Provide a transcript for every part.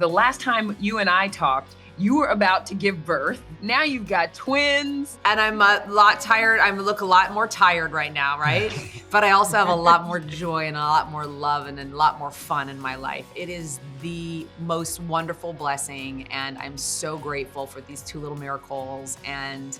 The last time you and I talked, you were about to give birth. Now you've got twins. And I'm a lot tired. I look a lot more tired right now, right? But I also have a lot more joy and a lot more love and a lot more fun in my life. It is the most wonderful blessing, and I'm so grateful for these two little miracles. And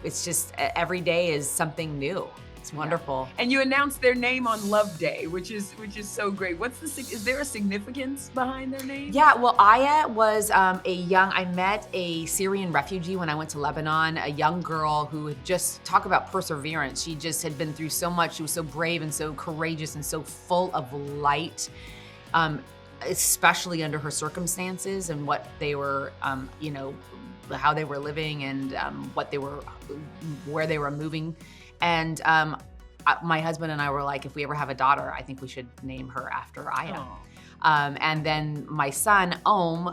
it's just, every day is something new. It's wonderful. And you announced their name on Love Day, which is so great. Is there a significance behind their name? Yeah, well, Aya was I met a Syrian refugee when I went to Lebanon, a young girl who had just, talk about perseverance. She just had been through so much. She was so brave and so courageous and so full of light, especially under her circumstances and what they were, how they were living and where they were moving. And my husband and I were like, if we ever have a daughter, I think we should name her after Aya. And then my son,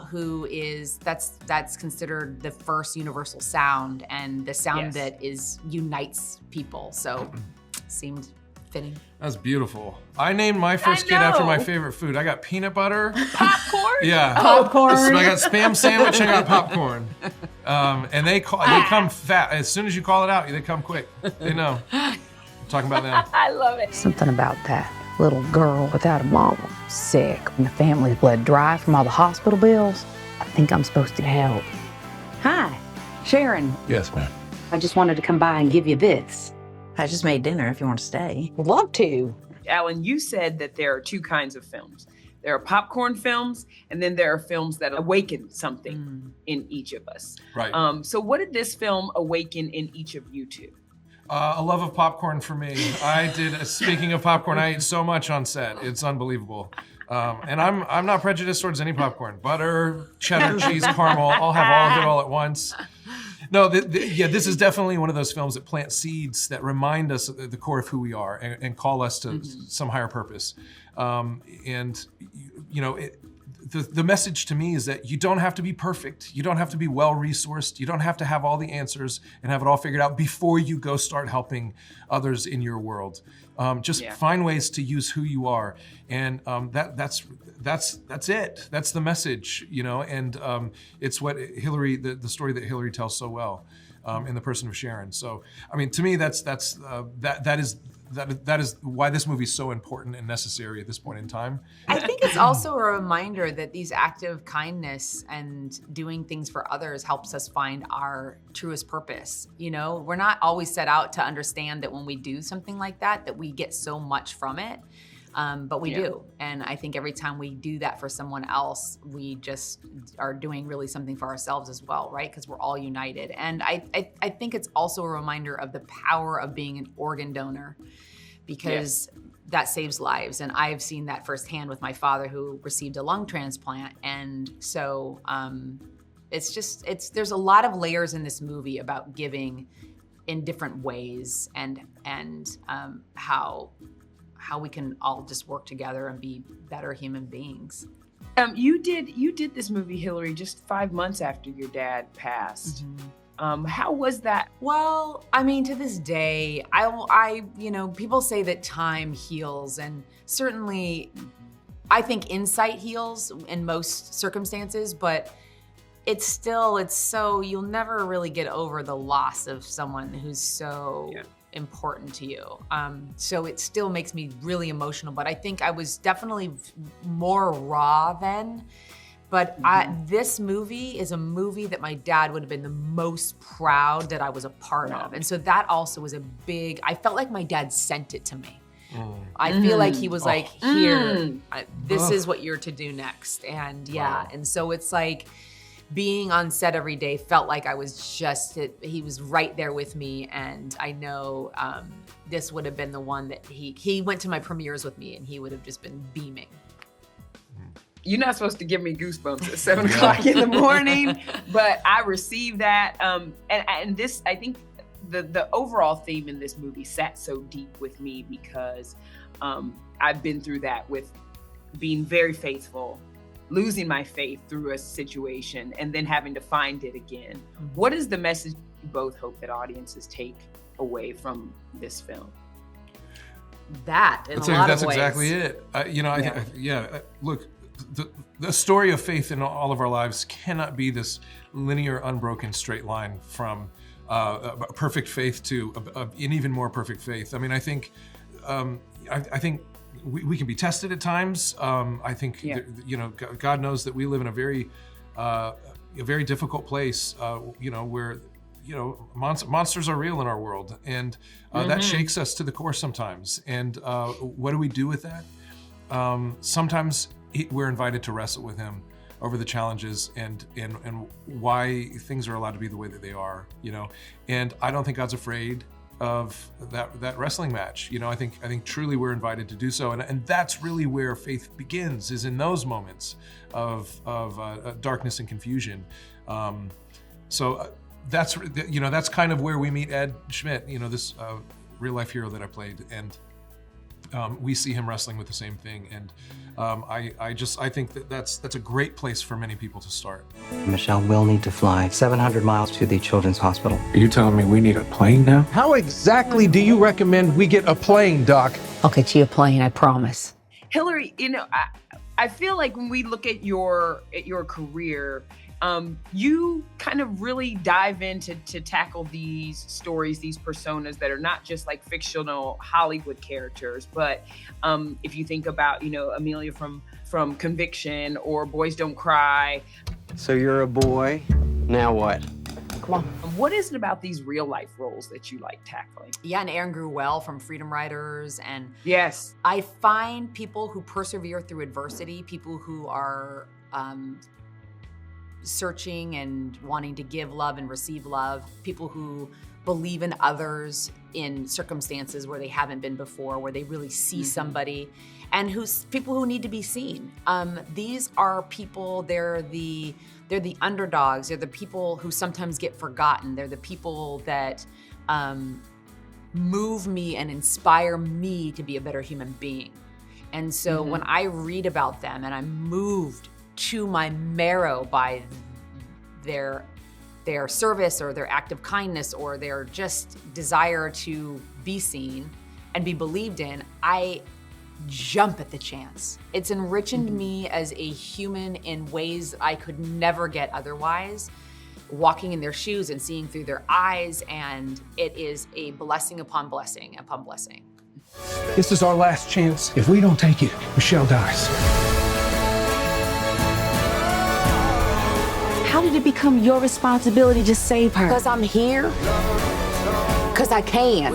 who is, that's considered the first universal sound and the sound that unites people. So seemed fitting. That's beautiful. I named my first kid after my favorite food. I got peanut butter. Popcorn? Yeah. Popcorn. I got Spam sandwich, I got popcorn. And they come fat. As soon as you call it out, they come quick. They know. I'm talking about them. I love it. Something about that little girl without a mama, sick, and the family's bled dry from all the hospital bills. I think I'm supposed to help. Hi, Sharon. Yes, ma'am. I just wanted to come by and give you this. I just made dinner if you want to stay. Would love to. Alan, you said that there are two kinds of films. There are popcorn films, and then there are films that awaken something in each of us. Right. So what did this film awaken in each of you two? A love of popcorn for me. Speaking of popcorn, I ate so much on set. It's unbelievable. And I'm not prejudiced towards any popcorn. Butter, cheddar, cheese, caramel, I'll have all of it all at once. No, this is definitely one of those films that plant seeds that remind us of the core of who we are and call us to some higher purpose. The message to me is that you don't have to be perfect. You don't have to be well-resourced. You don't have to have all the answers and have it all figured out before you go start helping others in your world. Just find ways to use who you are. And that's it. That's the message, and it's what Hilary, the story that Hilary tells so well in the person of Sharon. So, I mean, to me, that is why this movie is so important and necessary at this point in time. I think it's also a reminder that these acts of kindness and doing things for others helps us find our truest purpose. We're not always set out to understand that when we do something like that we get so much from it. But we do. And I think every time we do that for someone else, we just are doing really something for ourselves as well, right? Because we're all united. And I think it's also a reminder of the power of being an organ donor, because that saves lives. And I've seen that firsthand with my father, who received a lung transplant. And so there's a lot of layers in this movie about giving in different ways and how we can all just work together and be better human beings. You did this movie, Hilary, just 5 months after your dad passed. How was that? Well, I mean, to this day, people say that time heals, and certainly I think insight heals in most circumstances, but it's so, you'll never really get over the loss of someone who's so important to you. So it still makes me really emotional, but I think I was definitely more raw then. But this movie is a movie that my dad would have been the most proud that I was a part of. And so that also was I felt like my dad sent it to me. I feel like he was like, here, this is what you're to do next. And and so it's like, being on set every day felt like I was he was right there with me. And I know this would have been the one that he went to my premieres with me, and he would have just been beaming. You're not supposed to give me goosebumps at 7 o'clock in the morning, but I received that. And this, I think the overall theme in this movie sat so deep with me because I've been through that with being very faithful, losing my faith through a situation, and then having to find it again. What is the message you both hope that audiences take away from this film? That, in a lot of ways. That's exactly it. Look, the story of faith in all of our lives cannot be this linear, unbroken straight line from a perfect faith to an even more perfect faith. I mean, I think we can be tested at times. I think God knows that we live in a very difficult place. Where monsters are real in our world, and that shakes us to the core sometimes. And what do we do with that? Sometimes we're invited to wrestle with him over the challenges and why things are allowed to be the way that they are, And I don't think God's afraid of that wrestling match. I think truly we're invited to do so, and that's really where faith begins, is in those moments of darkness and confusion. That's kind of where we meet Ed Schmidt, this real life hero that I played, and we see him wrestling with the same thing, and I think that's a great place for many people to start. Nischelle will need to fly 700 miles to the Children's Hospital. Are you telling me we need a plane now? How exactly do you recommend we get a plane, Doc? I'll get you a plane, I promise. Hilary, I feel like when we look at your career, you kind of really dive into to tackle these stories, these personas that are not just like fictional Hollywood characters, but if you think about, Amelia from Conviction or Boys Don't Cry. So you're a boy, now what? Come on. What is it about these real life roles that you like tackling? Yeah, and Aaron Gruwell from Freedom Writers. And yes, I find people who persevere through adversity, people who are searching and wanting to give love and receive love, people who believe in others in circumstances where they haven't been before, where they really see somebody, and people who need to be seen. These are people, they're the underdogs, they're the people who sometimes get forgotten, they're the people that move me and inspire me to be a better human being. And so when I read about them and I'm moved to my marrow by their service or their act of kindness or their just desire to be seen and be believed in, I jump at the chance. It's enriching me as a human in ways I could never get otherwise, walking in their shoes and seeing through their eyes, and it is a blessing upon blessing upon blessing. This is our last chance. If we don't take it, Nischelle dies. How did it become your responsibility to save her? Because I'm here. Because I can.